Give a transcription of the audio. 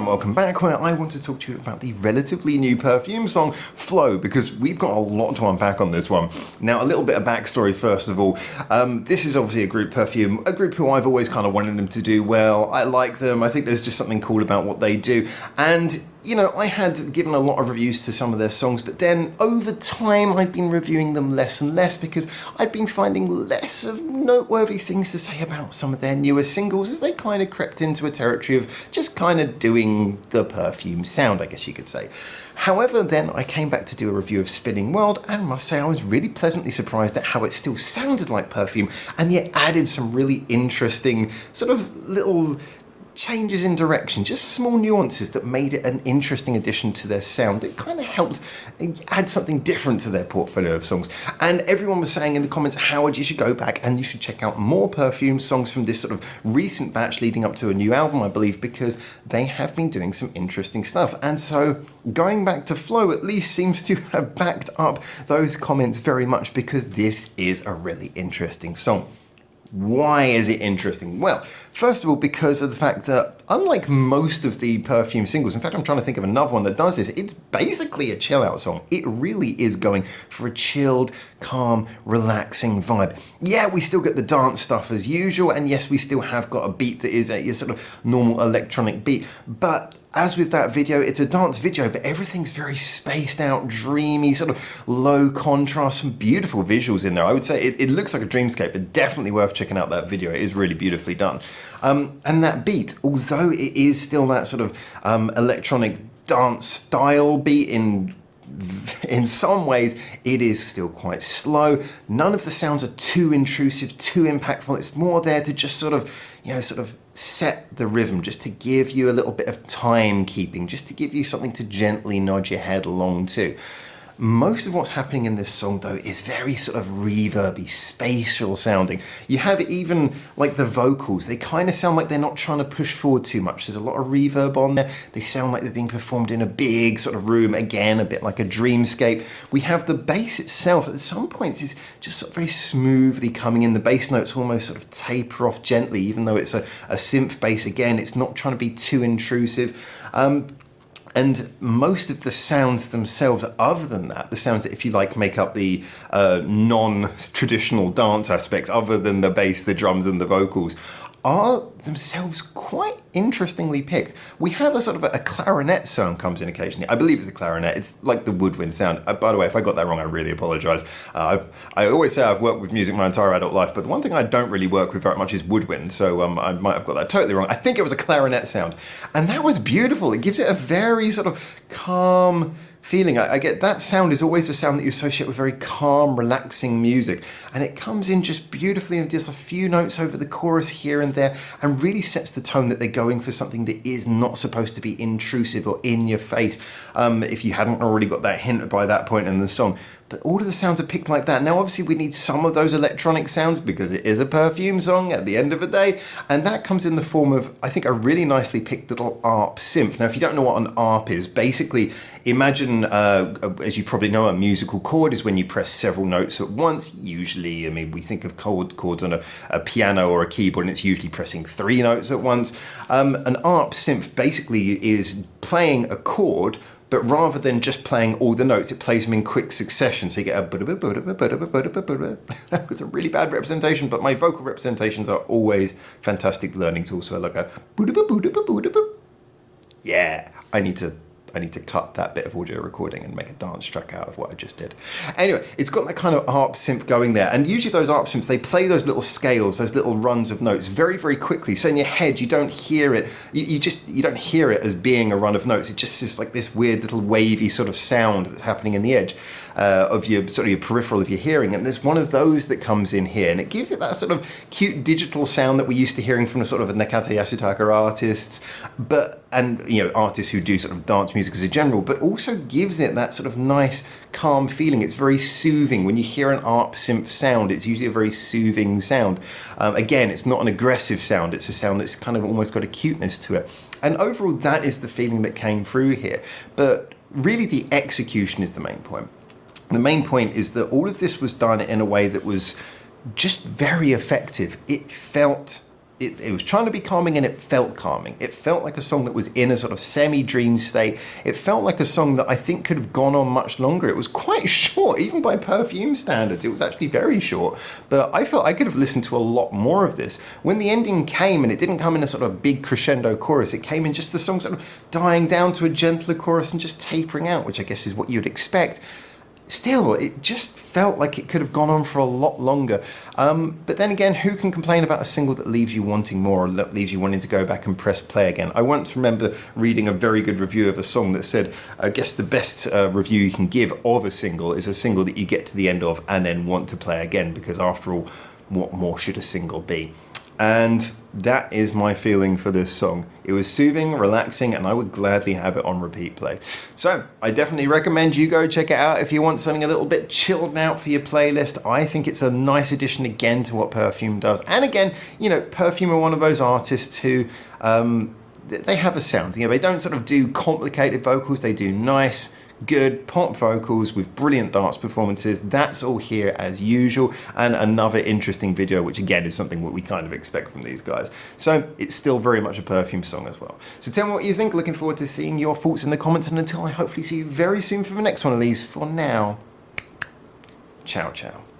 and welcome back, where I want to talk to you about the relatively new Perfume song, Flow, because we've got a lot to unpack on this one. Now, a little bit of backstory first of all. This is obviously a group, Perfume, a group who I've always kind of wanted them to do well. I like them, I think there's just something cool about what they do, and you know, I had given a lot of reviews to some of their songs, but then over time I'd been reviewing them less and less because I'd been finding less of noteworthy things to say about some of their newer singles as they kind of crept into a territory of just kind of doing the Perfume sound, I guess you could say. However, then I came back to do a review of Spinning World, and must say I was really pleasantly surprised at how it still sounded like Perfume and yet added some really interesting sort of little changes in direction, just small nuances that made it an interesting addition to their sound. It kind of helped add something different to their portfolio of songs. And everyone was saying in the comments, Howard, you should go back and you should check out more Perfume songs from this sort of recent batch leading up to a new album, I believe, because they have been doing some interesting stuff. And so going back to Flow at least seems to have backed up those comments very much, because this is a really interesting song. Why is it interesting? Well, first of all, because of the fact that unlike most of the Perfume singles, in fact, I'm trying to think of another one that does this, it's basically a chill out song. It really is going for a chilled, calm, relaxing vibe. Yeah, we still get the dance stuff as usual, and yes, we still have got a beat that is a sort of normal electronic beat, but as with that video, it's a dance video, but everything's very spaced out, dreamy, sort of low contrast, some beautiful visuals in there. I would say it looks like a dreamscape, but definitely worth checking out that video. It is really beautifully done. And that beat, although it is still that sort of electronic dance style beat, in some ways, it is still quite slow. None of the sounds are too intrusive, too impactful. It's more there to just sort of set the rhythm, just to give you a little bit of timekeeping, just to give you something to gently nod your head along to. Most of what's happening in this song, though, is very sort of reverby, spatial sounding. You have even, like, the vocals. They kind of sound like they're not trying to push forward too much. There's a lot of reverb on there. They sound like they're being performed in a big sort of room, again, a bit like a dreamscape. We have the bass itself, at some points, is just sort of very smoothly coming in. The bass notes almost sort of taper off gently, even though it's a synth bass. Again, it's not trying to be too intrusive. And most of the sounds themselves, other than that, the sounds that, if you like, make up the non-traditional dance aspects, other than the bass, the drums, and the vocals, are themselves quite interestingly picked. We have a sort of a clarinet sound comes in occasionally. I believe it's a clarinet. It's like the woodwind sound. By the way, if I got that wrong, I really apologise. I always say I've worked with music my entire adult life, but the one thing I don't really work with very much is woodwind, so I might have got that totally wrong. I think it was a clarinet sound, and that was beautiful. It gives it a very sort of calm feeling. I get that sound is always a sound that you associate with very calm, relaxing music, and it comes in just beautifully and just a few notes over the chorus here and there, and really sets the tone that they're going for something that is not supposed to be intrusive or in your face, if you hadn't already got that hint by that point in the song. But all of the sounds are picked like that. Now, obviously, we need some of those electronic sounds because it is a Perfume song at the end of the day. And that comes in the form of, I think, a really nicely picked little ARP synth. Now, if you don't know what an ARP is, basically, imagine, as you probably know, a musical chord is when you press several notes at once. Usually, I mean, we think of chords on a piano or a keyboard, and it's usually pressing 3 notes at once. An ARP synth basically is playing a chord, but rather than just playing all the notes, it plays them in quick succession. So you get a that was a really bad representation, but my vocal representations are always fantastic learning tools. So I like a yeah, I need to cut that bit of audio recording and make a dance track out of what I just did. Anyway, it's got that kind of ARP synth going there. And usually those ARP synths, they play those little scales, those little runs of notes very, very quickly. So in your head, you don't hear it. You don't hear it as being a run of notes. It just is like this weird little wavy sort of sound that's happening in the edge of your sort of your peripheral of your hearing. And there's one of those that comes in here, and it gives it that sort of cute digital sound that we're used to hearing from the sort of Nakata Yasutaka artists, and artists who do sort of dance music as a general, but also gives it that sort of nice, calm feeling. It's very soothing. When you hear an ARP synth sound, it's usually a very soothing sound. Again, it's not an aggressive sound. It's a sound that's kind of almost got a cuteness to it. And overall, that is the feeling that came through here. But really, the execution is the main point. The main point is that all of this was done in a way that was just very effective. It felt it was trying to be calming, and it felt calming. It felt like a song that was in a sort of semi-dream state. It felt like a song that I think could have gone on much longer. It was quite short, even by Perfume standards. It was actually very short, but I felt I could have listened to a lot more of this. When the ending came, and it didn't come in a sort of big crescendo chorus, it came in just the song sort of dying down to a gentler chorus and just tapering out, which I guess is what you'd expect. Still, it just felt like it could have gone on for a lot longer. But then again, who can complain about a single that leaves you wanting more, or leaves you wanting to go back and press play again? I once remember reading a very good review of a song that said, I guess the best review you can give of a single is a single that you get to the end of and then want to play again, because after all, what more should a single be? And that is my feeling for this song. It was soothing, relaxing, and I would gladly have it on repeat play. So I definitely recommend you go check it out if you want something a little bit chilled out for your playlist. I think it's a nice addition again to what Perfume does. And again, you know, Perfume are one of those artists who, they have a sound. You know, they don't sort of do complicated vocals. They do nice, good pop vocals with brilliant dance performances. That's all here as usual, and another interesting video, which again is something what we kind of expect from these guys. So it's still very much a Perfume song as well. So tell me what you think. Looking forward to seeing your thoughts in the comments, and until I hopefully see you very soon for the next one of these, for now, ciao ciao.